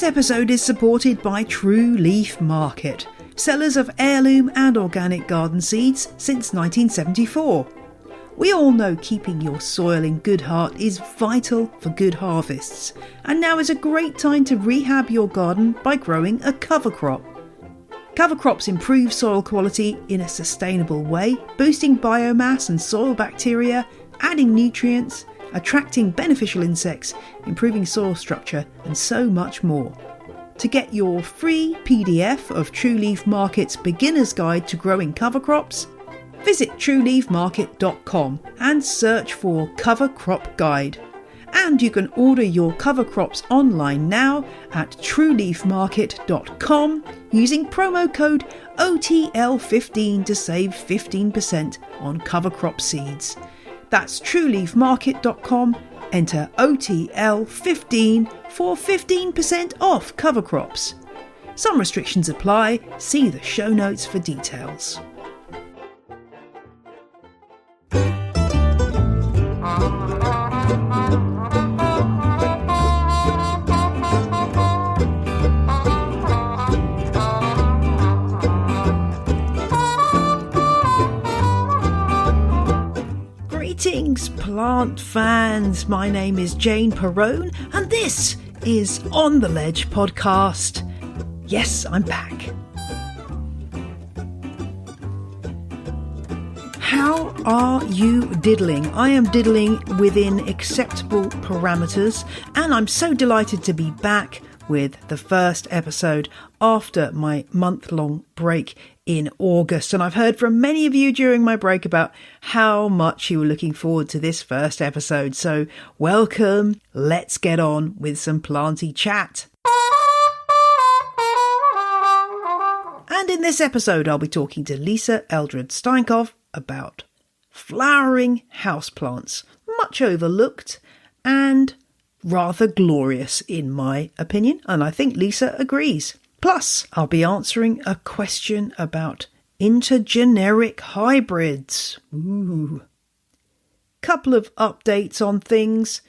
This episode is supported by True Leaf Market, sellers of heirloom and organic garden seeds since 1974. We all know keeping your soil in good heart is vital for good harvests, and now is a great time to rehab your garden by growing a cover crop. Cover crops improve soil quality in a sustainable way, boosting biomass and soil bacteria, adding nutrients, attracting beneficial insects, improving soil structure, and so much more. To get your free PDF of True Leaf Market's Beginner's Guide to Growing Cover Crops, visit trueleafmarket.com and search for Cover Crop Guide. And you can order your cover crops online now at trueleafmarket.com using promo code OTL15 to save 15% on cover crop seeds. That's trueleafmarket.com, enter OTL15 for 15% off cover crops. Some restrictions apply, see the show notes for details. Greetings, plant fans. My name is Jane Perrone, and this is On the Ledge podcast. Yes, I'm back. How are you diddling? I am diddling within acceptable parameters, and I'm so delighted to be back with the first episode after my month-long break in August. And I've heard from many of you during my break about how much you were looking forward to this first episode. So welcome. Let's get on with some planty chat. And in this episode, I'll be talking to Lisa Eldred Steinkopf about flowering houseplants, much overlooked and rather glorious in my opinion, and I think Lisa agrees. Plus, I'll be answering a question about intergeneric hybrids. Ooh. Couple of updates on things.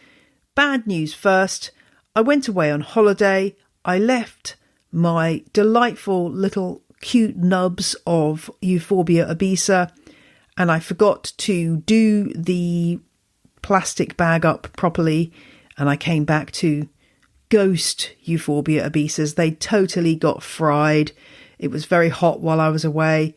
Bad news first. I went away on holiday. I left my delightful little cute nubs of Euphorbia obesa, and I forgot to do the plastic bag up properly, and I came back to ghost Euphorbia obesas. They totally got fried. It was very hot while I was away,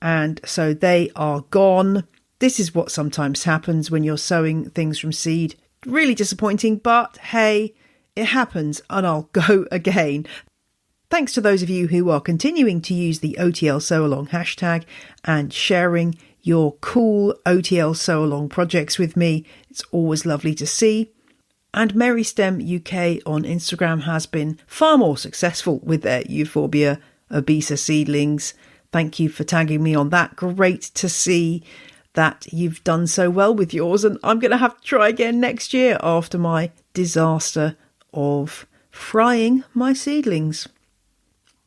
and so they are gone. This is what sometimes happens when you're sowing things from seed. Really disappointing, but hey, it happens, and I'll go again. Thanks to those of you who are continuing to use the OTL Sow Along hashtag and sharing your cool OTL Sow Along projects with me. It's always lovely to see. And Merrystem UK on Instagram has been far more successful with their Euphorbia obesa seedlings. Thank you for tagging me on that. Great to see that you've done so well with yours. And I'm going to have to try again next year after my disaster of frying my seedlings.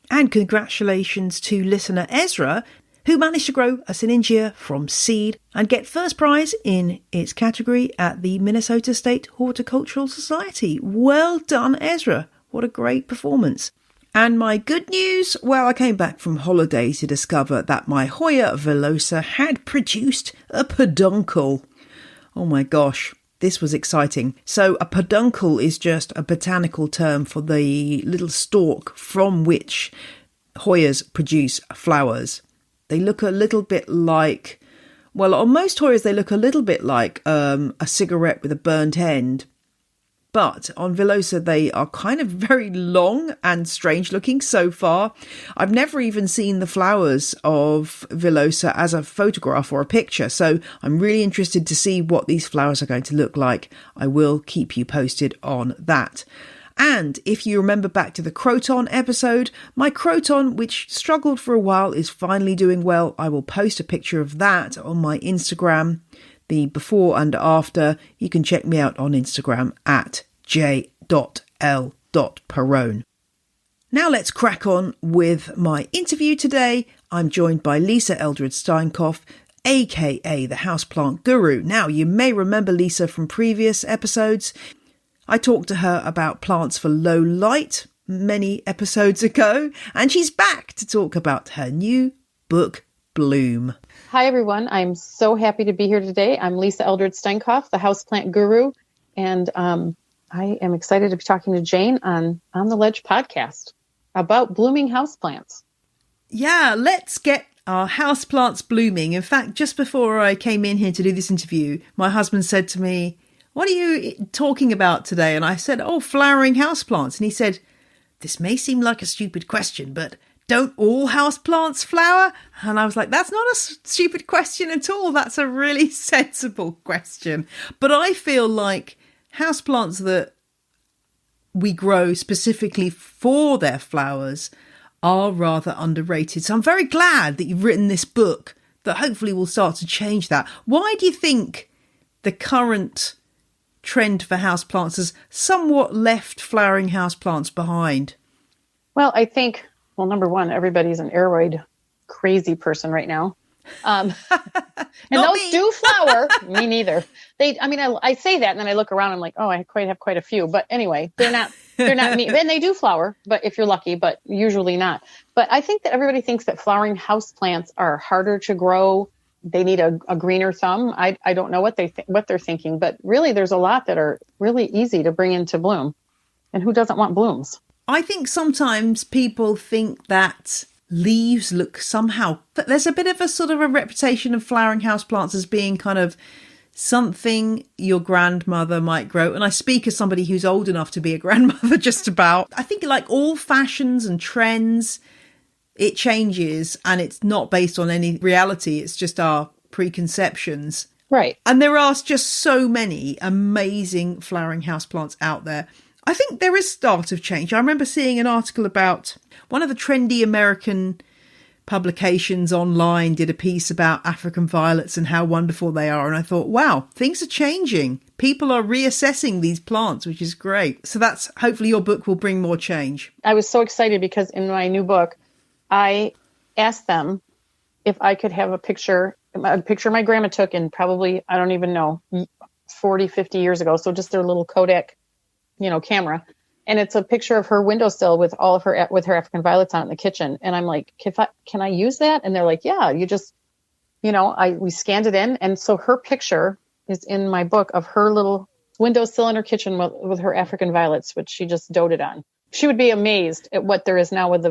And congratulations to listener Ezra, who managed to grow a Syningia from seed and get first prize in its category at the Minnesota State Horticultural Society. Well done, Ezra. What a great performance. And my good news, well, I came back from holiday to discover that my Hoya villosa had produced a peduncle. Oh my gosh, this was exciting. So a peduncle is just a botanical term for the little stalk from which Hoyas produce flowers. They look a little bit like, well, on most Hoyas they look a little bit like a cigarette with a burnt end. But on villosa they are kind of very long and strange looking so far. I've never even seen the flowers of villosa as a photograph or a picture. So I'm really interested to see what these flowers are going to look like. I will keep you posted on that. And if you remember back to the Croton episode, my Croton, which struggled for a while, is finally doing well. I will post a picture of that on my Instagram, the before and after. You can check me out on Instagram at j.l.perrone. Now let's crack on with my interview today. I'm joined by Lisa Eldred Steinkopf, aka the Houseplant Guru. Now, you may remember Lisa from previous episodes. I talked to her about plants for low light, many episodes ago, and she's back to talk about her new book, Bloom. Hi, everyone. I'm so happy to be here today. I'm Lisa Eldred Steinkopf, the Houseplant Guru, and I am excited to be talking to Jane on the Ledge podcast about blooming houseplants. Yeah, let's get our houseplants blooming. In fact, just before I came in here to do this interview, my husband said to me, "What are you talking about today?" And I said, "Oh, flowering houseplants." And he said, "This may seem like a stupid question, but don't all houseplants flower?" And I was like, that's not a stupid question at all. That's a really sensible question. But I feel like houseplants that we grow specifically for their flowers are rather underrated. So I'm very glad that you've written this book that hopefully will start to change that. Why do you think the current trend for houseplants has somewhat left flowering houseplants behind? Well, I think, number one, everybody's an aeroid crazy person right now. And those do flower. Me neither. I say that and then I look around, I'm like, oh, I have quite a few. But anyway, they're not me. And they do flower, but if you're lucky, but usually not. But I think that everybody thinks that flowering houseplants are harder to grow. They need a greener thumb. I don't know what they're thinking, but really there's a lot that are really easy to bring into bloom. And who doesn't want blooms? I think sometimes people think that leaves look somehow, there's a bit of a sort of a reputation of flowering houseplants as being kind of something your grandmother might grow. And I speak as somebody who's old enough to be a grandmother just about. I think like all fashions and trends, it changes and it's not based on any reality. It's just our preconceptions. Right. And there are just so many amazing flowering houseplants out there. I think there is start of change. I remember seeing an article about one of the trendy American publications online did a piece about African violets and how wonderful they are. And I thought, wow, things are changing. People are reassessing these plants, which is great. So that's hopefully your book will bring more change. I was so excited because in my new book, I asked them if I could have a picture my grandma took in probably, I don't even know, 40, 50 years ago. So just their little Kodak, camera. And it's a picture of her windowsill with all of her African violets on it in the kitchen. And I'm like, can I use that? And they're like, yeah, you just, we scanned it in. And so her picture is in my book of her little windowsill in her kitchen with her African violets, which she just doted on. She would be amazed at what there is now with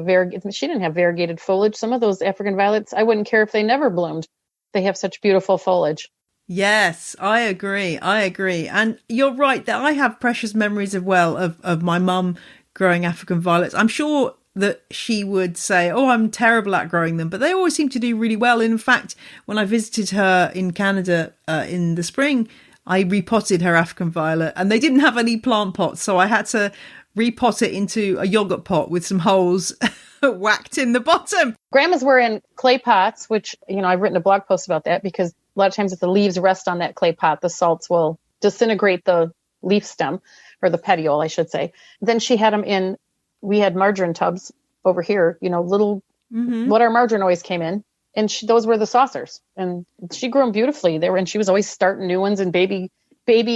she didn't have variegated foliage. Some of those African violets, I wouldn't care if they never bloomed. They have such beautiful foliage. Yes, I agree. And you're right that I have precious memories of my mum growing African violets. I'm sure that she would say, oh, I'm terrible at growing them, but they always seem to do really well. In fact, when I visited her in Canada in the spring, I repotted her African violet and they didn't have any plant pots. So I had to repot it into a yogurt pot with some holes whacked in the bottom. Grandmas were in clay pots, which, I've written a blog post about that because a lot of times if the leaves rest on that clay pot, the salts will disintegrate the leaf stem or the petiole, I should say. Then she had them we had margarine tubs over here, little, what our margarine always came in. And those were the saucers. And she grew them beautifully. And she was always starting new ones in baby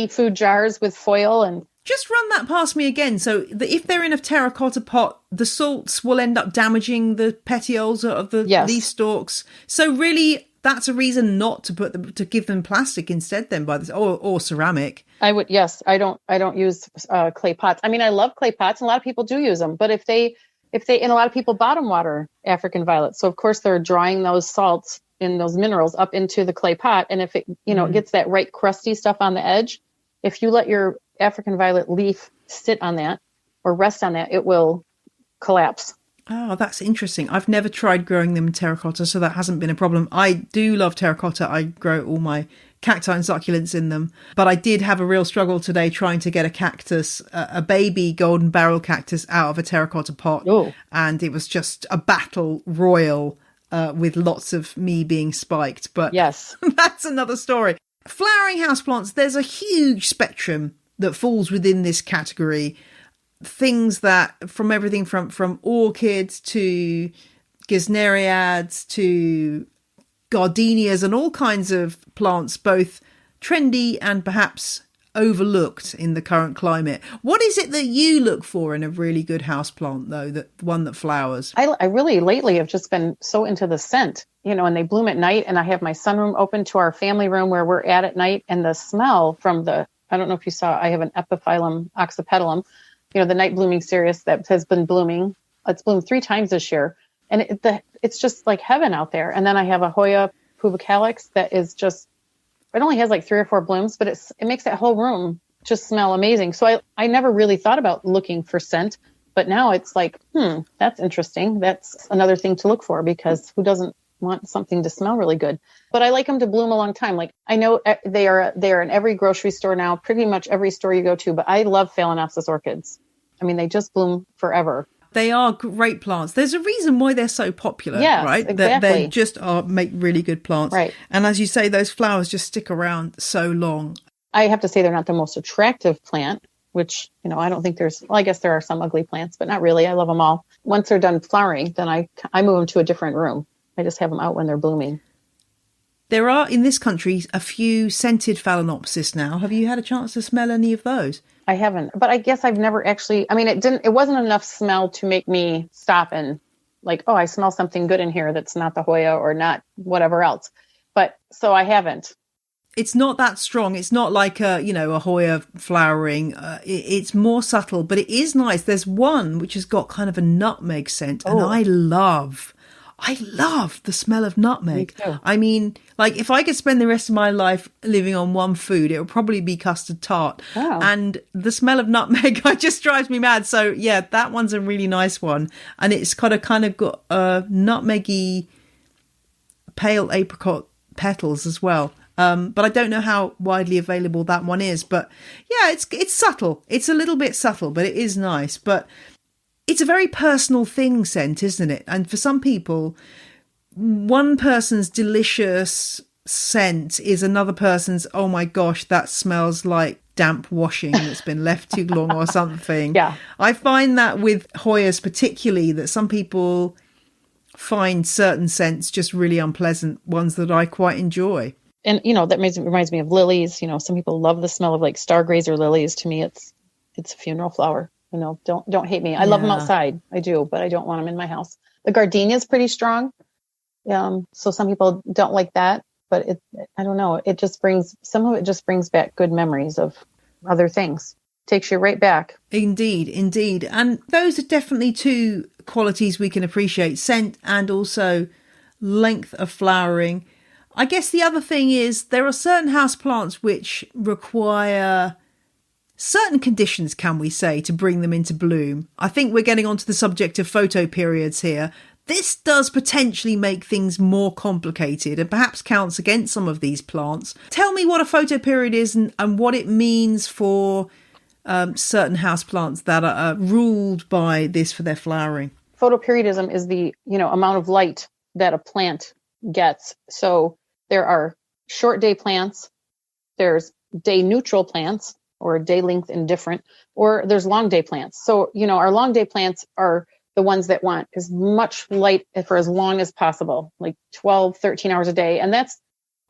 food jars with foil. And just run that past me again. So if they're in a terracotta pot, the salts will end up damaging the petioles of the leaf stalks. So really, that's a reason not to give them plastic instead then or ceramic. I would, yes. I don't use clay pots. I mean, I love clay pots and a lot of people do use them, but and a lot of people bottom water African violets. So of course they're drawing those salts and those minerals up into the clay pot. And if it, it gets that right crusty stuff on the edge, if you let your African violet leaf sit on that or rest on that, it will collapse. Oh, that's interesting. I've never tried growing them in terracotta, so that hasn't been a problem. I do love terracotta. I grow all my cacti and succulents in them. But I did have a real struggle today trying to get a cactus, a baby golden barrel cactus out of a terracotta pot. Ooh. And it was just a battle royal with lots of me being spiked. But yes, that's another story. Flowering houseplants, there's a huge spectrum that falls within this category. Things that from everything from orchids to gesneriads to gardenias and all kinds of plants, both trendy and perhaps overlooked in the current climate. What is it that you look for in a really good houseplant, though, that one that flowers? I really lately have just been so into the scent, and they bloom at night, and I have my sunroom open to our family room where we're at night, and the smell from I don't know if you saw, I have an Epiphyllum oxypetalum, the night blooming cereus that has been blooming. It's bloomed 3 times this year, and it's just like heaven out there. And then I have a Hoya pubicalyx that is just, it only has like 3 or 4 blooms, but it makes that whole room just smell amazing. So I never really thought about looking for scent, but now it's like, that's interesting. That's another thing to look for, because who doesn't want something to smell really good? But I like them to bloom a long time. Like, I know they are in every grocery store now, pretty much every store you go to, but I love Phalaenopsis orchids. I mean, they just bloom forever. They are great plants. There's a reason why they're so popular, yes, right? Exactly. They just make really good plants. Right. And as you say, those flowers just stick around so long. I have to say they're not the most attractive plant, which, I don't think I guess there are some ugly plants, but not really. I love them all. Once they're done flowering, then I move them to a different room. I just have them out when they're blooming. There are, in this country, a few scented Phalaenopsis now. Have you had a chance to smell any of those? I haven't, but I guess I've never actually, it wasn't enough smell to make me stop and like, oh, I smell something good in here that's not the Hoya or not whatever else. But so I haven't. It's not that strong. It's not like a Hoya flowering. It's more subtle, but it is nice. There's one which has got kind of a nutmeg scent, and I love the smell of nutmeg. I mean, like, if I could spend the rest of my life living on one food, it would probably be custard tart. Wow. And the smell of nutmeg just drives me mad. So yeah, that one's a really nice one. And it's kind of got nutmeggy pale apricot petals as well. But I don't know how widely available that one is. But yeah, it's subtle. It's a little bit subtle, but it is nice. But it's a very personal thing, scent, isn't it? And for some people, one person's delicious scent is another person's, oh my gosh, that smells like damp washing that's been left too long or something. Yeah. I find that with Hoyas particularly, that some people find certain scents just really unpleasant, ones that I quite enjoy. And, that reminds me of lilies. Some people love the smell of like stargazer lilies. To me, it's a funeral flower. Don't hate me. I love them outside. I do, but I don't want them in my house. The gardenia is pretty strong. So some people don't like that, but I don't know. Some of it just brings back good memories of other things. Takes you right back. Indeed. And those are definitely 2 qualities we can appreciate, scent and also length of flowering. I guess the other thing is there are certain houseplants which require certain conditions, can we say, to bring them into bloom. I think we're getting onto the subject of photoperiods here. This does potentially make things more complicated and perhaps counts against some of these plants. Tell me what a photoperiod is and what it means for certain houseplants that are ruled by this for their flowering. Photoperiodism is the, amount of light that a plant gets. So there are short day plants, there's day neutral plants, or day length indifferent, or there's long day plants. So, our long day plants are the ones that want as much light for as long as possible, like 12, 13 hours a day. And that's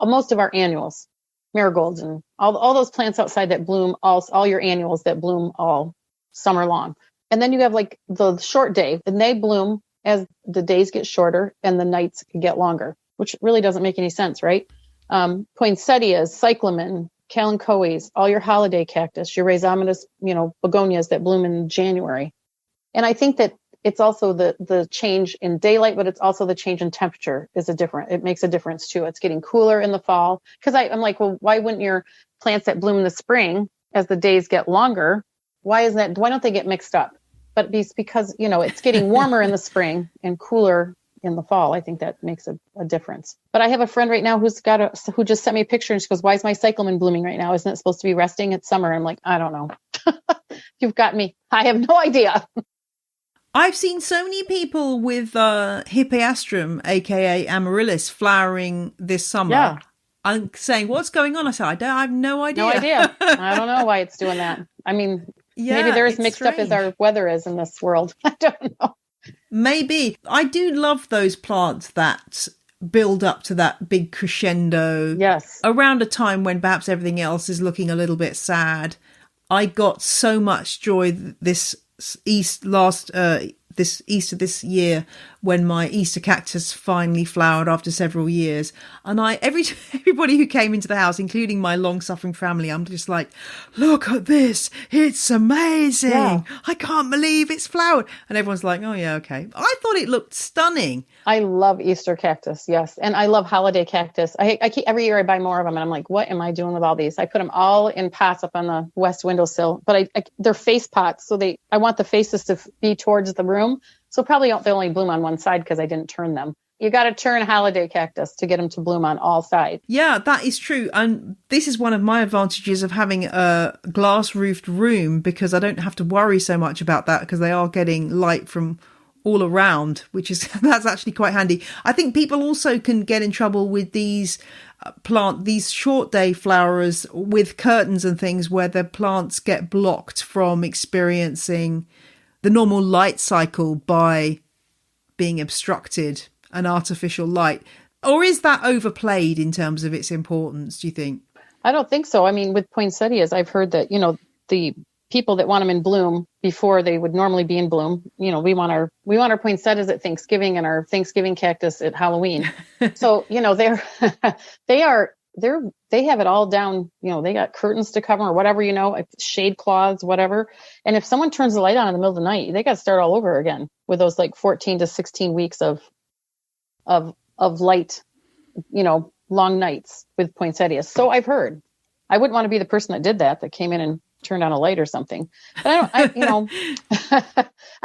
most of our annuals, marigolds and all those plants outside that bloom, all your annuals that bloom all summer long. And then you have like the short day, and they bloom as the days get shorter and the nights get longer, which really doesn't make any sense, right? Poinsettias, cyclamen, kalanchoes, all your holiday cactus, your rhizomatous, begonias that bloom in January. And I think that it's also the change in daylight, but it's also the change in temperature it makes a difference too. It's getting cooler in the fall. Because I'm like, well, why wouldn't your plants that bloom in the spring, as the days get longer, why don't they get mixed up? But it's because, it's getting warmer in the spring and cooler in the fall. I think that makes a difference. But I have a friend right now who just sent me a picture, and she goes, why is my cyclamen blooming right now? Isn't it supposed to be resting? It's summer. I'm like, I don't know. You've got me. I have no idea. I've seen so many people with Hippeastrum, aka amaryllis, flowering this summer. Yeah. I'm saying, what's going on? I said, I have no idea. No idea. I don't know why it's doing that. I mean, maybe they're as mixed up as our weather is in this world. I don't know. Maybe. I do love those plants that build up to that big crescendo. Yes. Around a time when perhaps everything else is looking a little bit sad. I got so much joy this Easter this year when my Easter cactus finally flowered after several years. And everybody who came into the house, including my long-suffering family, I'm just like, look at this. It's amazing. Yeah. I can't believe it's flowered. And everyone's like, oh yeah, okay. I thought it looked stunning. I love Easter cactus. Yes. And I love holiday cactus. I keep, every year I buy more of them and I'm like, what am I doing with all these? I put them all in pots up on the west windowsill, but they're face pots. So I want the faces to be towards the room. So probably they'll only bloom on one side because I didn't turn them. You got to turn holiday cactus to get them to bloom on all sides. Yeah, that is true. And this is one of my advantages of having a glass roofed room, because I don't have to worry so much about that, because they are getting light from all around, that's actually quite handy. I think people also can get in trouble with these short day flowers with curtains and things, where their plants get blocked from experiencing the normal light cycle by being obstructed an artificial light. Or is that overplayed in terms of its importance, do you think? I don't think so. I mean, with poinsettias, I've heard that, the people that want them in bloom before they would normally be in bloom, we want our poinsettias at Thanksgiving and our Thanksgiving cactus at Halloween. So, they have it all down, they got curtains to cover or whatever, shade cloths, whatever. And if someone turns the light on in the middle of the night, they got to start all over again with those like 14 to 16 weeks of light, long nights with poinsettias. So I've heard. I wouldn't want to be the person that did that came in and turned on a light or something. But I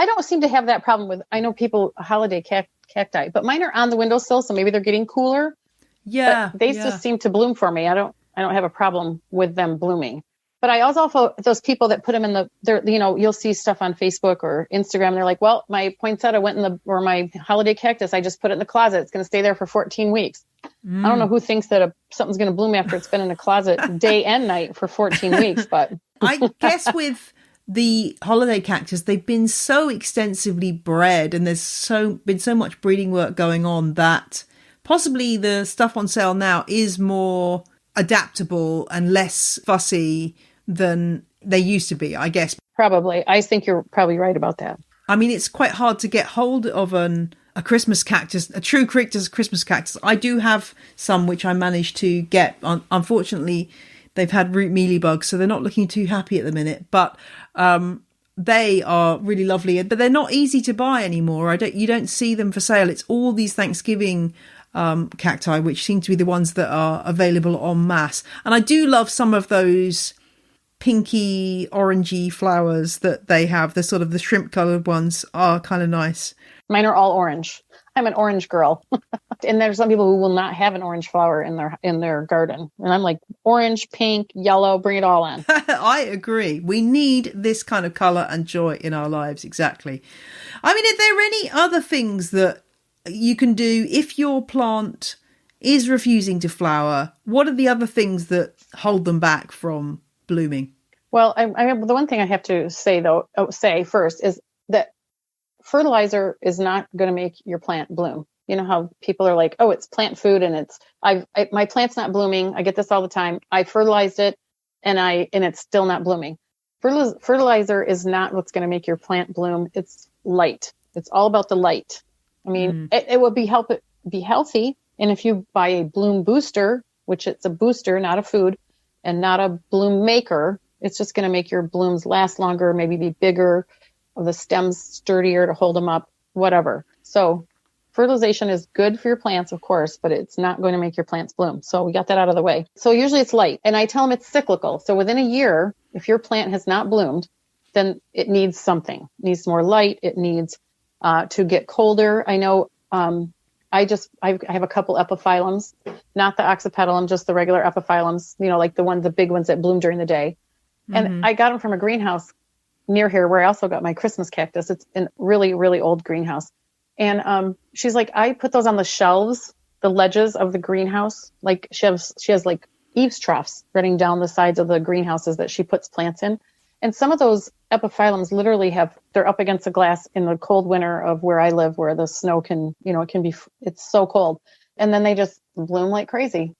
don't seem to have that problem with, I know people, holiday cacti, but mine are on the windowsill. So maybe they're getting cooler. Yeah. But they just seem to bloom for me. I don't have a problem with them blooming. But I also those people that put them in you'll see stuff on Facebook or Instagram. They're like, well, my poinsettia or my holiday cactus, I just put it in the closet. It's going to stay there for 14 weeks. I don't know who thinks that something's going to bloom after it's been in a closet day and night for 14 weeks, but I guess with the holiday cactus, they've been so extensively bred and there's been so much breeding work going on that possibly the stuff on sale now is more adaptable and less fussy than they used to be, I guess. Probably. I think you're probably right about that. I mean, it's quite hard to get hold of a Christmas cactus, a true Christmas cactus. I do have some which I managed to get. Unfortunately, they've had root mealybugs, so they're not looking too happy at the minute. But they are really lovely, but they're not easy to buy anymore. You don't see them for sale. It's all these Thanksgiving cacti, which seem to be the ones that are available en masse. And I do love some of those pinky orangey flowers that they have. The sort of the shrimp coloured ones are kind of nice. Mine are all orange. I'm an orange girl. And there's some people who will not have an orange flower in their garden. And I'm like, orange, pink, yellow, bring it all on. I agree. We need this kind of colour and joy in our lives. Exactly. I mean, are there any other things that you can do if your plant is refusing to flower? What are the other things that hold them back from blooming? Well, the one thing I have to say first is that fertilizer is not going to make your plant bloom. You know how people are like, oh, it's plant food and my plant's not blooming. I get this all the time. I fertilized it and it's still not blooming. Fertilizer is not what's going to make your plant bloom. It's light. It's all about the light. I mean, it will be healthy. And if you buy a bloom booster, which it's a booster, not a food, and not a bloom maker, it's just going to make your blooms last longer, maybe be bigger, or the stems sturdier to hold them up, whatever. So fertilization is good for your plants, of course, but it's not going to make your plants bloom. So we got that out of the way. So usually it's light. And I tell them it's cyclical. So within a year, if your plant has not bloomed, then it needs something. It needs more light. It needs to get colder. I know I have a couple epiphyllums, not the oxypetalum, just the regular epiphyllums, like the big ones that bloom during the day. And I got them from a greenhouse near here where I also got my Christmas cactus. It's a really, really old greenhouse. And she's like, I put those on the shelves, the ledges of the greenhouse. Like she has like eaves troughs running down the sides of the greenhouses that she puts plants in. And some of those epiphyllums literally they're up against the glass in the cold winter of where I live, where the snow it's so cold. and then they just bloom like crazy.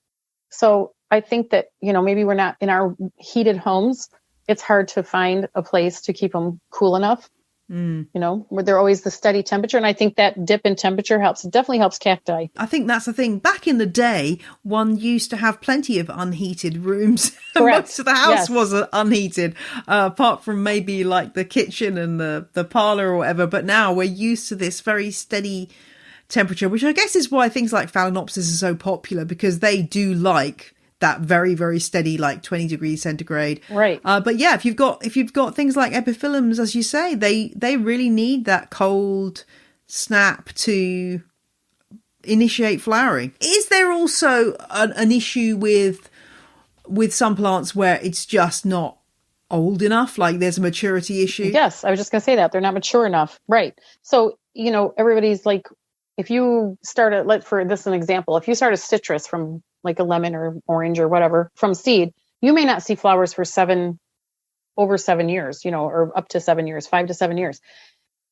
So I think that, maybe we're not in our heated homes. It's hard to find a place to keep them cool enough, where they're always the steady temperature. And I think that dip in temperature definitely helps cacti. I think that's the thing. Back in the day, one used to have plenty of unheated rooms. Most of the house was unheated, apart from maybe like the kitchen and the parlor or whatever. But now we're used to this very steady temperature, which I guess is why things like Phalaenopsis are so popular, because they do like that very, very steady, like 20 degrees centigrade. Right. But yeah, if you've got things like epiphyllums, as you say, they really need that cold snap to initiate flowering. Is there also an issue with some plants where it's just not old enough? Like there's a maturity issue? Yes, I was just going to say that. They're not mature enough. Right. So, everybody's like, if you start for this an example, if you start a citrus from like a lemon or orange or whatever from seed, you may not see flowers for over 7 years, or up to 7 years, 5 to 7 years.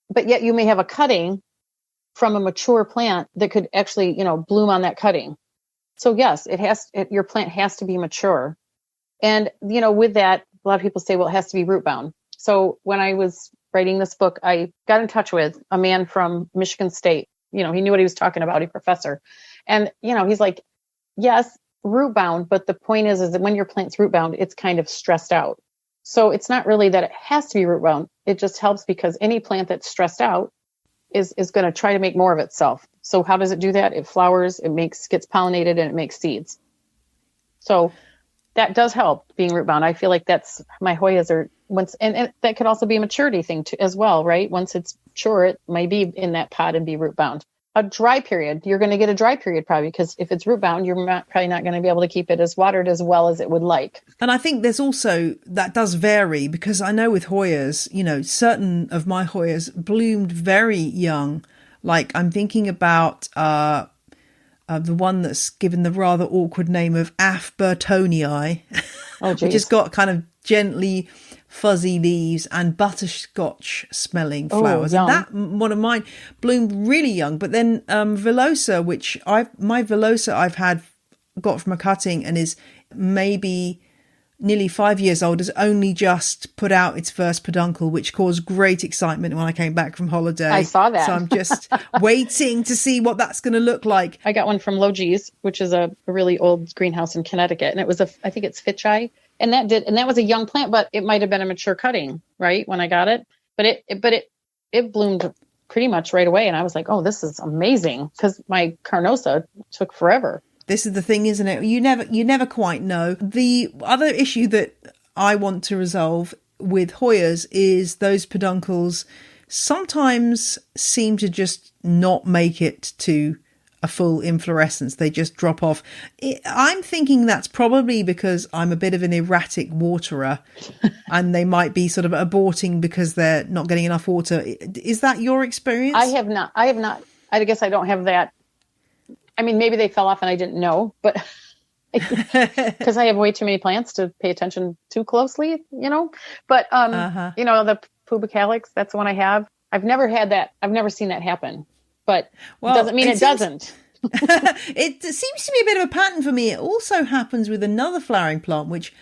But yet you may have a cutting from a mature plant that could actually, bloom on that cutting. So yes, your plant has to be mature. And, with that, a lot of people say, well, it has to be root bound. So when I was writing this book, I got in touch with a man from Michigan State. He knew what he was talking about, a professor. And, he's like, yes, root bound. But the point is that when your plant's root bound, it's kind of stressed out. So it's not really that it has to be root bound. It just helps because any plant that's stressed out is going to try to make more of itself. So how does it do that? It flowers, gets pollinated, and it makes seeds. So that does help being root bound. I feel like that's my Hoyas are and that could also be a maturity thing too, as well, right? Once it's mature, it may be in that pot and be root bound. A dry period, you're going to get a dry period probably because if it's root bound, you're probably not going to be able to keep it as watered as well as it would like. And I think there's also, that does vary because I know with Hoyas, certain of my Hoyas bloomed very young. Like I'm thinking about the one that's given the rather awkward name of Afbertonii, which has got kind of gently fuzzy leaves and butterscotch smelling flowers. And that one of mine bloomed really young. But then Velosa, which my Velosa I've got from a cutting and is maybe nearly 5 years old, has only just put out its first peduncle, which caused great excitement when I came back from holiday. I saw that. So I'm just waiting to see what that's going to look like. I got one from Logis, which is a really old greenhouse in Connecticut. And it was I think it's Fitchii. And that was a young plant, but it might have been a mature cutting, right? When I got it, but it bloomed pretty much right away. And I was like, oh, this is amazing. Cause my Carnosa took forever. This is the thing, isn't it? You never quite know. The other issue that I want to resolve with Hoyas is those peduncles sometimes seem to just not make it to a full inflorescence. They just drop off. I'm thinking that's probably because I'm a bit of an erratic waterer and they might be sort of aborting because they're not getting enough water. Is that your experience? I have not. I guess I don't have that. I mean, maybe they fell off and I didn't know, but because I have way too many plants to pay attention too closely, but, the pubicalyx, that's the one I have. I've never had that. I've never seen that happen, but it doesn't mean it doesn't. It seems to be a bit of a pattern for me. It also happens with another flowering plant, which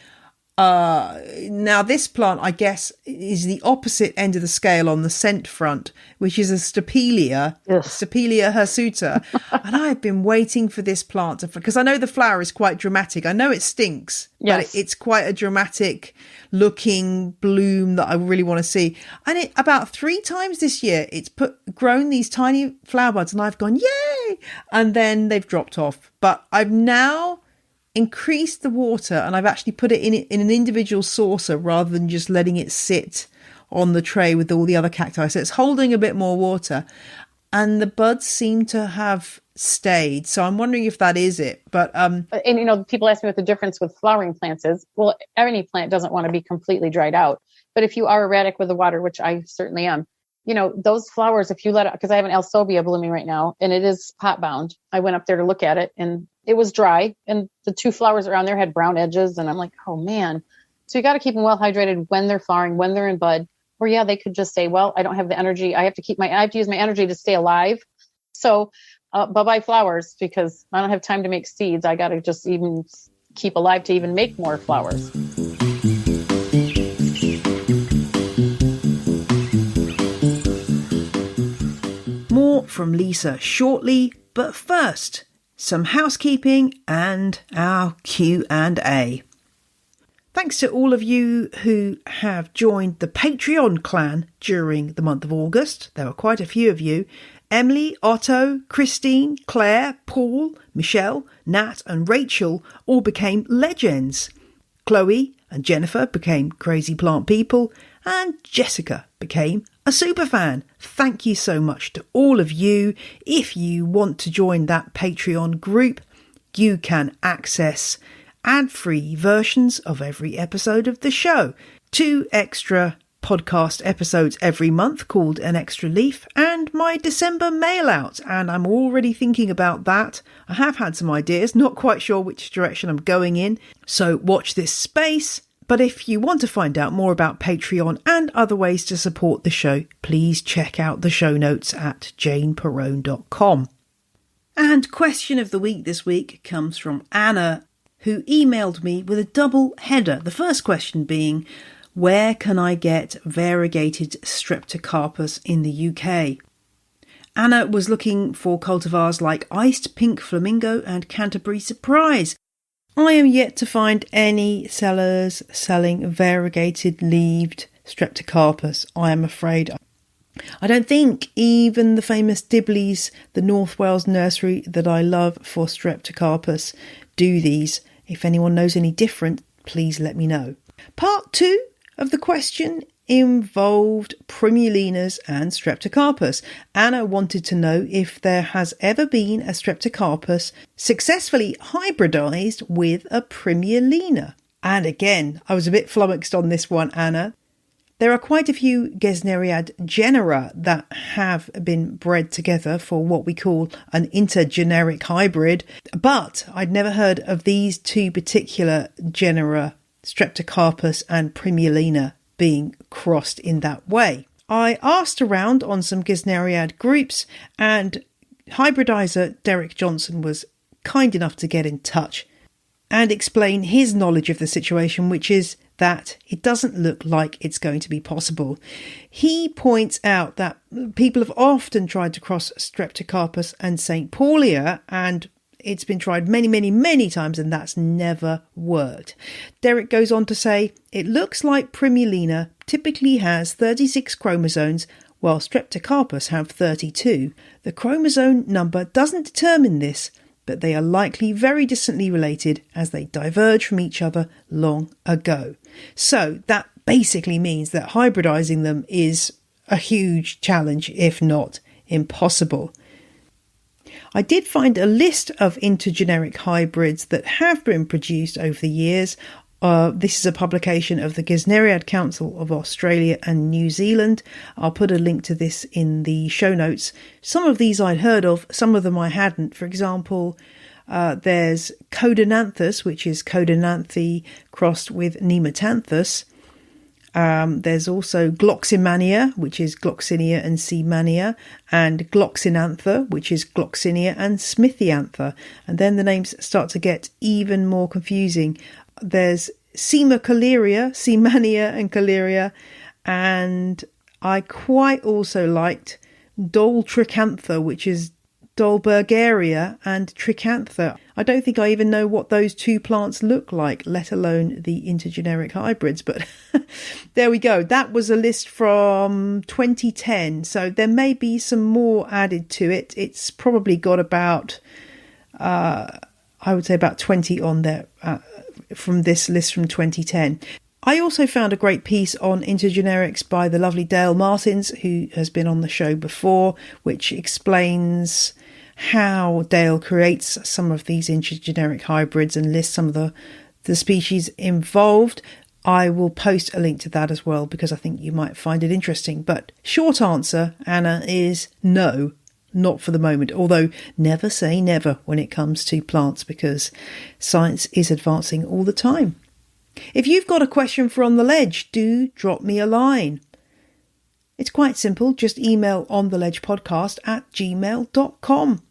now this plant, I guess, is the opposite end of the scale on the scent front, which is a Stapelia hirsuta. And I've been waiting for this plant because I know the flower is quite dramatic. I know it stinks, but it's quite a dramatic looking bloom that I really want to see. And about 3 times this year, it's grown these tiny flower buds and I've gone, yay! And then they've dropped off. But I've now increased the water and I've actually put it in an individual saucer rather than just letting it sit on the tray with all the other cacti. So it's holding a bit more water and the buds seem to have stayed. So I'm wondering if that is it. But people ask me what the difference with flowering plants is. Well, any plant doesn't want to be completely dried out. But if you are erratic with the water, which I certainly am, those flowers, if you let it, because I have an Alsobia blooming right now and it is pot bound. I went up there to look at it and it was dry and the 2 flowers around there had brown edges. And I'm like, oh man. So you got to keep them well hydrated when they're flowering, when they're in bud. Or they could just say, well, I don't have the energy. I have to use my energy to stay alive. So bye-bye flowers, because I don't have time to make seeds. I got to just even keep alive to even make more flowers. More from Lisa shortly, but first, some housekeeping and our Q&A. Thanks to all of you who have joined the Patreon clan during the month of August. There were quite a few of you. Emily, Otto, Christine, Claire, Paul, Michelle, Nat and Rachel all became legends. Chloe and Jennifer became crazy plant people, and Jessica became a superfan. Thank you so much to all of you. If you want to join that Patreon group, you can access ad-free versions of every episode of the show, 2 extra podcast episodes every month called An Extra Leaf, and my December mail out, and I'm already thinking about that. I have had some ideas, not quite sure which direction I'm going in, so watch this space. But if you want to find out more about Patreon and other ways to support the show, please check out the show notes at janeperrone.com. And question of the week this week comes from Anna, who emailed me with a double header. The first question being, where can I get variegated Streptocarpus in the UK? Anna was looking for cultivars like Iced Pink Flamingo and Canterbury Surprise. I am yet to find any sellers selling variegated leaved Streptocarpus, I am afraid. I don't think even the famous Dibley's, the North Wales nursery that I love for Streptocarpus, do these. If anyone knows any different, please let me know. Part 2 of the question involved Primulinas and Streptocarpus. Anna wanted to know if there has ever been a Streptocarpus successfully hybridized with a Primulina. And again, I was a bit flummoxed on this one, Anna. There are quite a few Gesneriad genera that have been bred together for what we call an intergeneric hybrid, but I'd never heard of these 2 particular genera, Streptocarpus and Primulina, being crossed in that way. I asked around on some Gesneriad groups, and hybridizer Derek Johnson was kind enough to get in touch and explain his knowledge of the situation, which is that it doesn't look like it's going to be possible. He points out that people have often tried to cross Streptocarpus and St. Paulia, and it's been tried many times, and that's never worked. Derek goes on to say, it looks like Primulina typically has 36 chromosomes, while Streptocarpus have 32. The chromosome number doesn't determine this, but they are likely very distantly related as they diverged from each other long ago. So that basically means that hybridizing them is a huge challenge, if not impossible. I did find a list of intergeneric hybrids that have been produced over the years. This is a publication of the Gesneriad Council of Australia and New Zealand. I'll put a link to this in the show notes. Some of these I'd heard of, some of them I hadn't. For example, there's Codonanthus, which is Codonanthe crossed with Nematanthus. There's also Gloximania, which is Gloxinia and Seamania, and Gloxinantha, which is Gloxinia and Smithiantha. And then the names start to get even more confusing. There's Seamania and Caleria, and I quite also liked Doltricantha, which is Dolbergaria and Tricantha. I don't think I even know what those 2 plants look like, let alone the intergeneric hybrids, but there we go. That was a list from 2010, so there may be some more added to it. It's probably got about, I would say about 20 on there from this list from 2010. I also found a great piece on intergenerics by the lovely Dale Martins, who has been on the show before, which explains how Dale creates some of these intergeneric hybrids and lists some of the species involved. I will post a link to that as well, because I think you might find it interesting. But short answer, Anna, is no, not for the moment. Although never say never when it comes to plants, because science is advancing all the time. If you've got a question for On The Ledge, do drop me a line. It's quite simple. Just email ontheledgepodcast@gmail.com.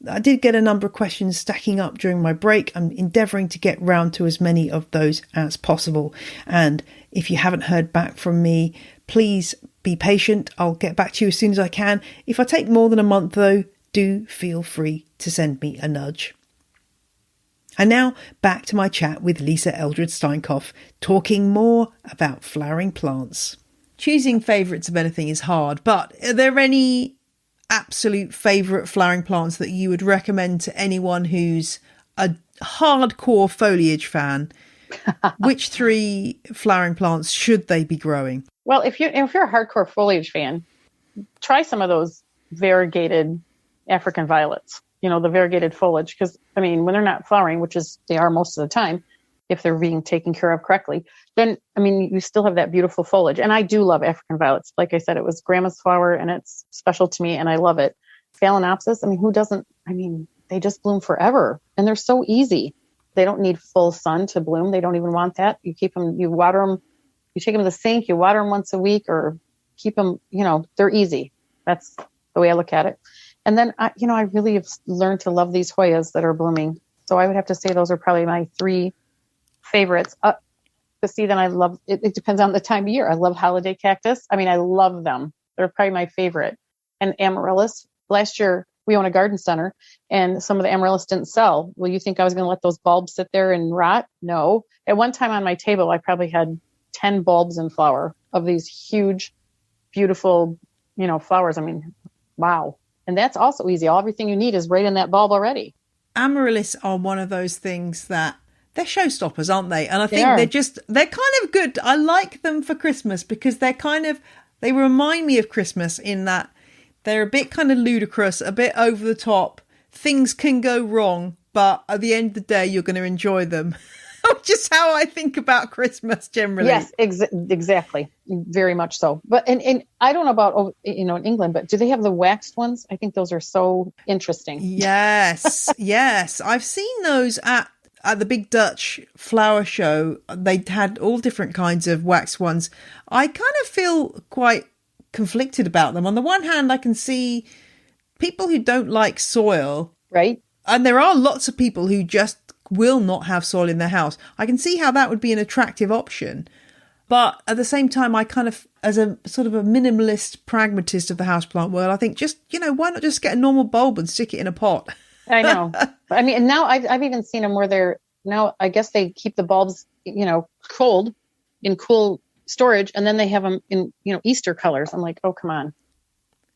I did get a number of questions stacking up during my break. I'm endeavouring to get round to as many of those as possible. And if you haven't heard back from me, please be patient. I'll get back to you as soon as I can. If I take more than a month though, do feel free to send me a nudge. And now back to my chat with Lisa Eldred Steinkopf, talking more about flowering plants. Choosing favourites of anything is hard, but are there any absolute favourite flowering plants that you would recommend to anyone who's a hardcore foliage fan? Which 3 flowering plants should they be growing? Well, if you're a hardcore foliage fan, try some of those variegated African violets, the variegated foliage. Because, when they're not flowering, which is they are most of the time, if they're being taken care of correctly, then, you still have that beautiful foliage. And I do love African violets. Like I said, it was grandma's flower and it's special to me and I love it. Phalaenopsis, who doesn't? They just bloom forever and they're so easy. They don't need full sun to bloom. They don't even want that. You keep them, you water them, you take them to the sink, you water them once a week or keep them, they're easy. That's the way I look at it. And then, I really have learned to love these Hoyas that are blooming. So I would have to say those are probably my 3 favorites. To see, then I love, it depends on the time of year. I love holiday cactus. I love them. They're probably my favorite. And amaryllis. Last year, we own a garden center and some of the amaryllis didn't sell. Well, you think I was going to let those bulbs sit there and rot? No. At one time on my table, I probably had 10 bulbs in flower of these huge, beautiful, flowers. Wow. And that's also easy. Everything you need is right in that bulb already. Amaryllis are one of those things that they're showstoppers, aren't they? And I think they're kind of good. I like them for Christmas because they remind me of Christmas in that they're a bit kind of ludicrous, a bit over the top. Things can go wrong, but at the end of the day, you're going to enjoy them. Which is how I think about Christmas generally. Yes, exactly. Very much so. But and I don't know about in England, but do they have the waxed ones? I think those are so interesting. Yes, yes. I've seen those at the Big Dutch Flower Show. They had all different kinds of wax ones. I kind of feel quite conflicted about them. On the one hand, I can see people who don't like soil. Right. And there are lots of people who just will not have soil in their house. I can see how that would be an attractive option. But at the same time, I kind of, as a sort of a minimalist pragmatist of the houseplant world, I think just, why not just get a normal bulb and stick it in a pot? I know. And now I've even seen them where I guess they keep the bulbs, cold in cool storage. And then they have them in, Easter colors. I'm like, oh, come on.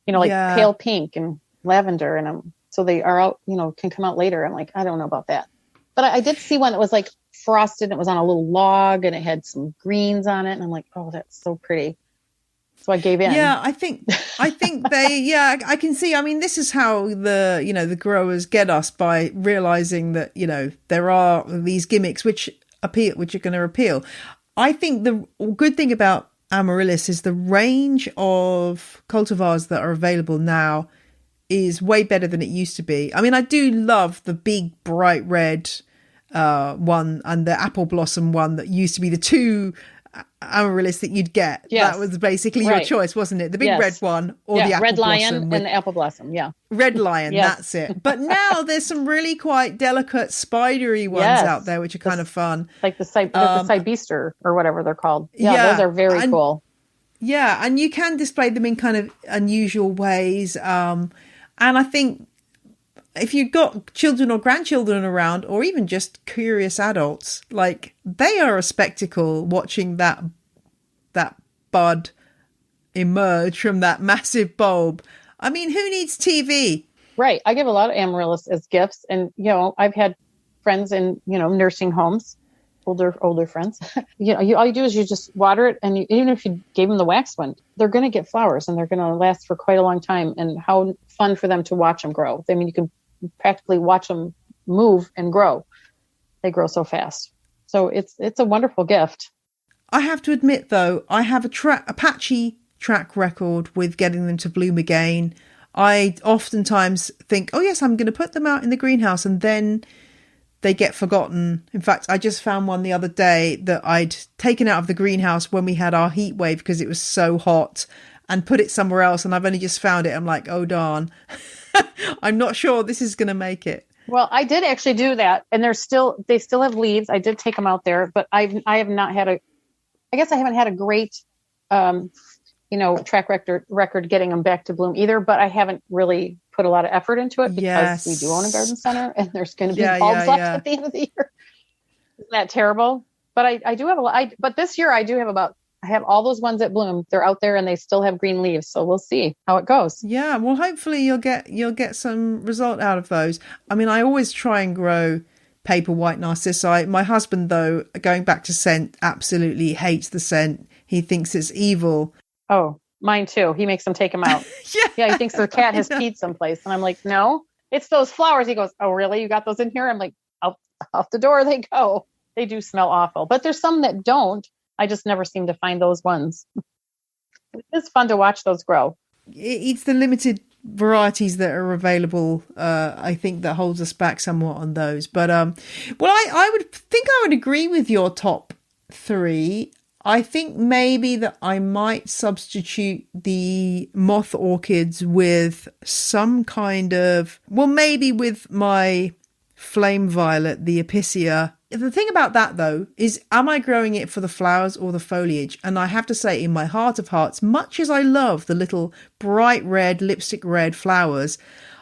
Pale pink and lavender. And so they are out, can come out later. I'm like, I don't know about that. But I did see one that was like frosted. And it was on a little log and it had some greens on it. And I'm like, oh, that's so pretty. So I gave in. Yeah, I think I can see. This is how the growers get us by realizing that, there are these gimmicks which are going to appeal. I think the good thing about amaryllis is the range of cultivars that are available now is way better than it used to be. I do love the big bright red one and the apple blossom one that used to be the 2 amaryllis that you'd get. Yes. That was basically your choice, wasn't it? The big red one or the apple red lion blossom and the apple blossom. Yeah. Red lion, that's it. But now there's some really quite delicate spidery ones out there which are kind of fun. Like the Cybeaster or whatever they're called. Yeah, those are very cool. Yeah, and you can display them in kind of unusual ways. And I think if you've got children or grandchildren around, or even just curious adults, like they are a spectacle watching that bud emerge from that massive bulb. Who needs TV? Right. I give a lot of amaryllis as gifts. And, I've had friends in, nursing homes, older friends. All you do is you just water it. And even if you gave them the wax one, they're going to get flowers and they're going to last for quite a long time. And how fun for them to watch them grow. You can practically watch them move and grow. They grow so fast. So it's a wonderful gift. I have to admit, though, I have a patchy track record with getting them to bloom again. I oftentimes think, oh yes, I'm going to put them out in the greenhouse, and then they get forgotten. In fact, I just found one the other day that I'd taken out of the greenhouse when we had our heat wave because it was so hot, and put it somewhere else, and I've only just found it. I'm like, oh darn. I'm not sure this is going to make it. Well, I did actually do that, and they still have leaves. I did take them out there, but I have not had I guess I haven't had a great, track record getting them back to bloom either, but I haven't really put a lot of effort into it because we do own a garden center and there's going to be bulbs left at the end of the year. Isn't that terrible? But I do have a lot. But this year I have all those ones that bloom. They're out there and they still have green leaves. So we'll see how it goes. Yeah. Well, hopefully you'll get some result out of those. I mean, I always try and grow paper white narcissi. My husband, though, going back to scent, absolutely hates the scent. He thinks it's evil. Oh, mine too. He makes them take them out. Yeah. He thinks their cat has peed someplace. And I'm like, no, it's those flowers. He goes, oh, really? You got those in here? I'm like, out the door they go. They do smell awful. But there's some that don't. I just never seem to find those ones. It's fun to watch those grow. It's the limited varieties that are available, I think, that holds us back somewhat on those. But, I would agree with your top three. I think maybe that I might substitute the moth orchids with some kind of, maybe with my flame violet, the Epicea. The thing about that, though, is am I growing it for the flowers or the foliage? And I have to say, in my heart of hearts, much as I love the little bright red, lipstick red flowers,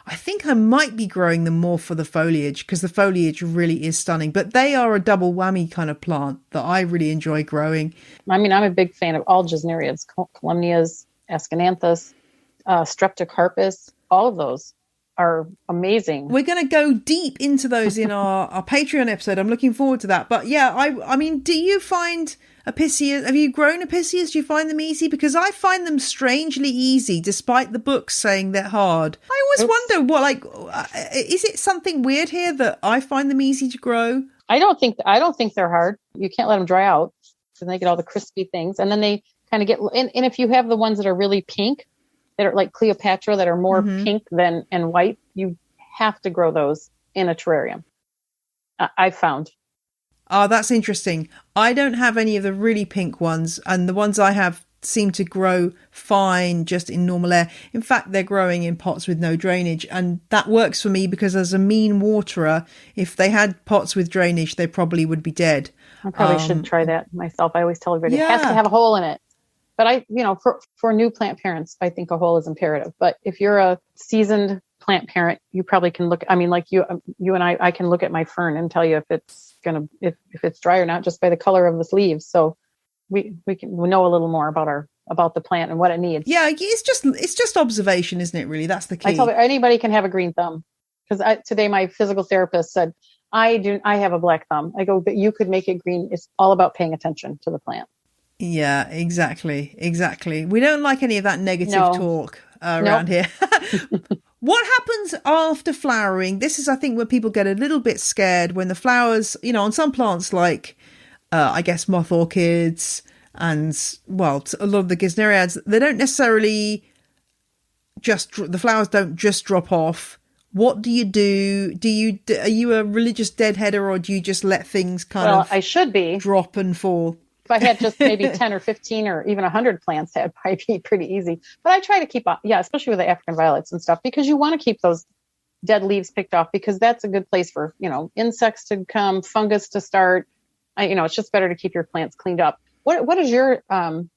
I think I might be growing them more for the foliage because the foliage really is stunning. But they are a double whammy kind of plant that I really enjoy growing. I mean, I'm a big fan of all gesneriads, calumnias, Ascananthus, Streptocarpus, all of those are amazing. We're going to go deep into those in our Patreon episode. I'm looking forward to that. But yeah, I mean, do you find Epicea, have you grown Epicea? Do you find them easy? Because I find them strangely easy, despite the books saying they're hard. I always wonder, is it something weird here that I find them easy to grow? I don't think they're hard. You can't let them dry out. So they get all the crispy things. And then they kind of get, and if you have the ones that are really pink, that are like Cleopatra, that are more pink and white, you have to grow those in a terrarium. I found. Oh, that's interesting. I don't have any of the really pink ones, and the ones I have seem to grow fine just in normal air. In fact, they're growing in pots with no drainage, and that works for me because as a mean waterer, if they had pots with drainage, they probably would be dead. I probably should try that myself. I always tell everybody it has to have a hole in it. But for new plant parents, I think a hole is imperative. But if you're a seasoned plant parent, you probably can look. I mean, like you and I can look at my fern and tell you if it's dry or not just by the color of the leaves. So we know a little more about the plant and what it needs. Yeah, it's just observation, isn't it? Really, that's the key. I tell anybody can have a green thumb because today my physical therapist said I have a black thumb. I go, but you could make it green. It's all about paying attention to the plant. Yeah, exactly. We don't like any of that negative talk around here. What happens after flowering? This is, I think, where people get a little bit scared when the flowers, on some plants like, I guess, moth orchids and, a lot of the gesneriads, they don't necessarily the flowers don't just drop off. What do you do? Are you a religious deadheader, or do you just let things I should be drop and fall? If I had just maybe 10 or 15 or even 100 plants, that'd probably be pretty easy. But I try to keep up, especially with the African violets and stuff, because you want to keep those dead leaves picked off, because that's a good place for, insects to come, fungus to start. It's just better to keep your plants cleaned up. What is your,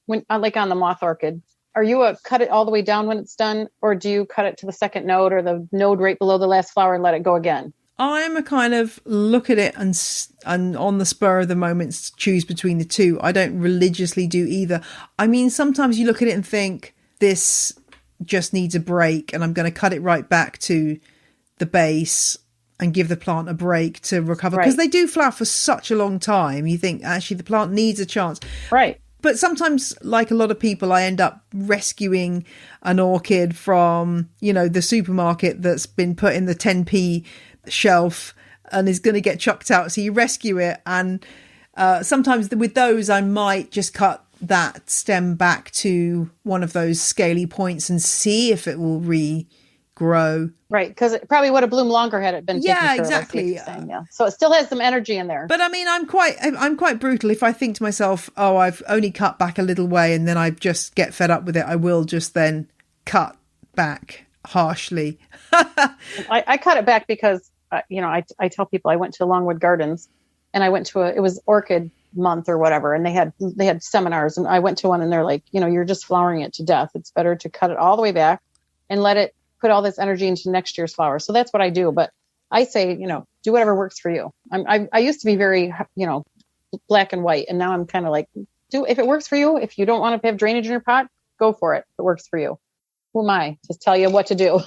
when like on the moth orchid, are you cut it all the way down when it's done, or do you cut it to the second node or the node right below the last flower and let it go again? I'm a kind of look at it and on the spur of the moment choose between the two. I don't religiously do either. I mean, sometimes you look at it and think this just needs a break, and I'm going to cut it right back to the base and give the plant a break to recover, because they do flower for such a long time. You think actually the plant needs a chance. Right. But sometimes, like a lot of people, I end up rescuing an orchid from, the supermarket that's been put in the 10p shelf and is going to get chucked out. So you rescue it. And sometimes with those, I might just cut that stem back to one of those scaly points and see if it will regrow. Right, because it probably would have bloomed longer had it been taken care of, exactly. So it still has some energy in there. But I mean, I'm quite brutal. If I think to myself, oh, I've only cut back a little way and then I just get fed up with it, I will just then cut back harshly. I cut it back because, I tell people I went to Longwood Gardens and I went to it was orchid month or whatever. And they had seminars and I went to one and they're like, you're just flowering it to death. It's better to cut it all the way back and let it put all this energy into next year's flowers. So that's what I do. But I say, do whatever works for you. I used to be very, black and white. And now I'm kind of like, if it works for you, if you don't want to have drainage in your pot, go for it. If it works for you. Who am I to tell you what to do?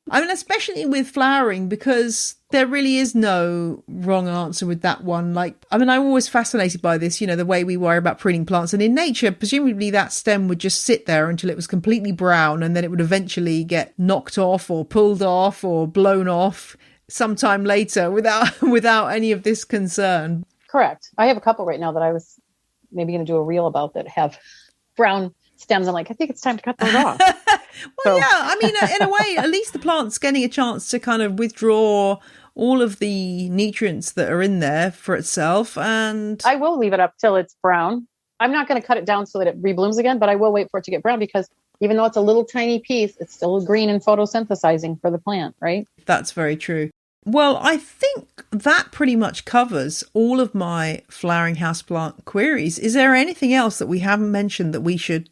I mean, especially with flowering, because there really is no wrong answer with that one. I'm always fascinated by this, the way we worry about pruning plants. And in nature, presumably that stem would just sit there until it was completely brown and then it would eventually get knocked off or pulled off or blown off sometime later without any of this concern. Correct. I have a couple right now that I was maybe going to do a reel about that have brown stems. I'm like, I think it's time to cut those off. Yeah, in a way, at least the plant's getting a chance to kind of withdraw all of the nutrients that are in there for itself. And I will leave it up till it's brown. I'm not going to cut it down so that it reblooms again, but I will wait for it to get brown because even though it's a little tiny piece, it's still green and photosynthesizing for the plant, right? That's very true. Well, I think that pretty much covers all of my flowering houseplant queries. Is there anything else that we haven't mentioned that we should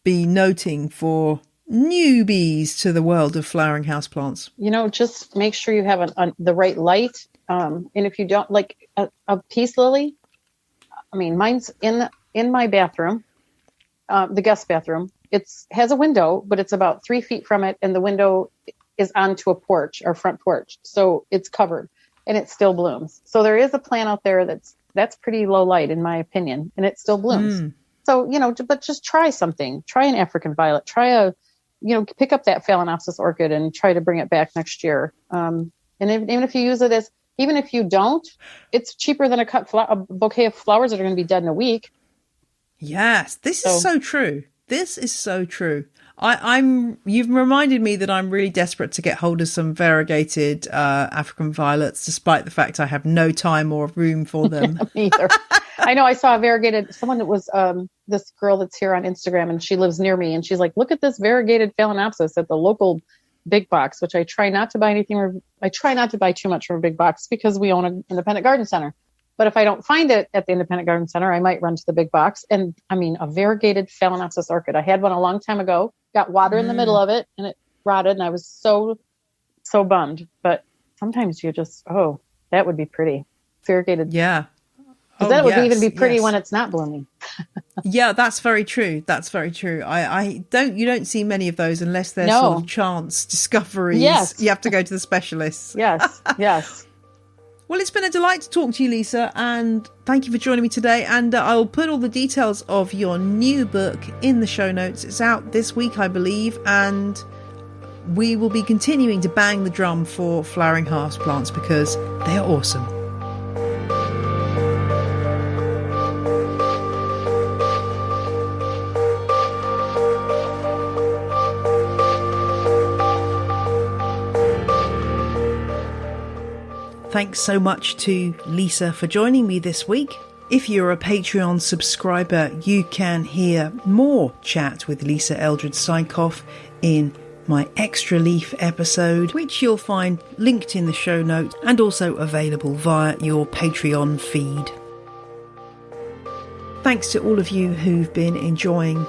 be noting for newbies to the world of flowering houseplants? Just make sure you have the right light. And if you don't like a peace lily, mine's in my bathroom, the guest bathroom. It has a window, but it's about 3 feet from it. And the window is onto a porch or front porch. So it's covered and it still blooms. So there is a plant out there that's pretty low light in my opinion. And it still blooms. So, but just try something, try an African violet, pick up that Phalaenopsis orchid and try to bring it back next year. And even if you use it even if you don't, it's cheaper than a bouquet of flowers that are going to be dead in a week. Yes, this is so true. This is so true. You've reminded me that I'm really desperate to get hold of some variegated African violets, despite the fact I have no time or room for them. Me either. I know I saw a variegated, someone that was this girl that's here on Instagram and she lives near me and she's like, look at this variegated Phalaenopsis at the local big box, which I try not to buy too much from a big box because we own an independent garden center. But if I don't find it at the independent garden center, I might run to the big box. And a variegated Phalaenopsis orchid. I had one a long time ago, got water in the middle of it and it rotted. And I was so bummed. But sometimes you just, that would be pretty. Variegated. Yeah. Because that would even be pretty when it's not blooming. Yeah, that's very true. That's very true. You don't see many of those unless they're sort of chance discoveries. Yes. You have to go to the specialists. Yes. Yes. Well, it's been a delight to talk to you, Lisa, and thank you for joining me today. And I'll put all the details of your new book in the show notes. It's out this week, I believe, and we will be continuing to bang the drum for flowering houseplants because they are awesome. Thanks so much to Lisa for joining me this week. If you're a Patreon subscriber, you can hear more chat with Lisa Eldred Steinkopf in my Extra Leaf episode, which you'll find linked in the show notes and also available via your Patreon feed. Thanks to all of you who've been enjoying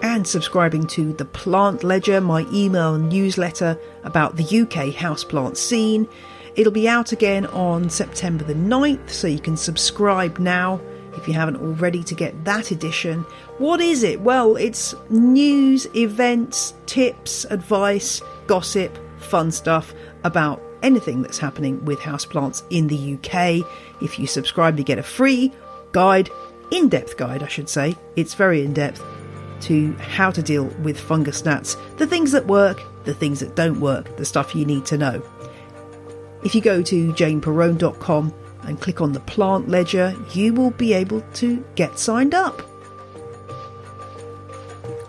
and subscribing to The Plant Ledger, my email newsletter about the UK houseplant scene. It'll be out again on September the 9th, so you can subscribe now if you haven't already to get that edition. What is it? Well, it's news, events, tips, advice, gossip, fun stuff about anything that's happening with houseplants in the UK. If you subscribe, you get a free guide, in-depth guide, I should say. It's very in-depth to how to deal with fungus gnats, the things that work, the things that don't work, the stuff you need to know. If you go to janeperrone.com and click on the Plant Ledger, you will be able to get signed up.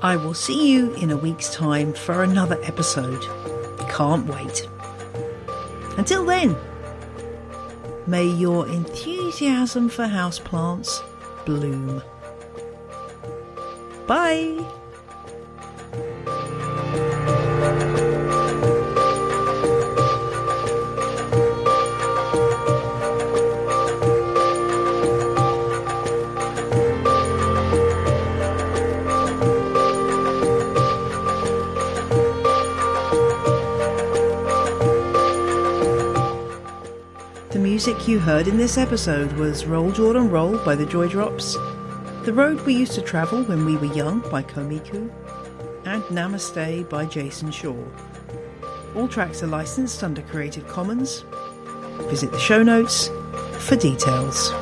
I will see you in a week's time for another episode. Can't wait. Until then, may your enthusiasm for houseplants bloom. Bye. music you heard in this episode was Roll Jordan Roll by the Joy Drops, The Road We Used to Travel When We Were Young by Komiku, and Namaste by Jason Shaw. All tracks are licensed under Creative Commons. Visit the show notes for details.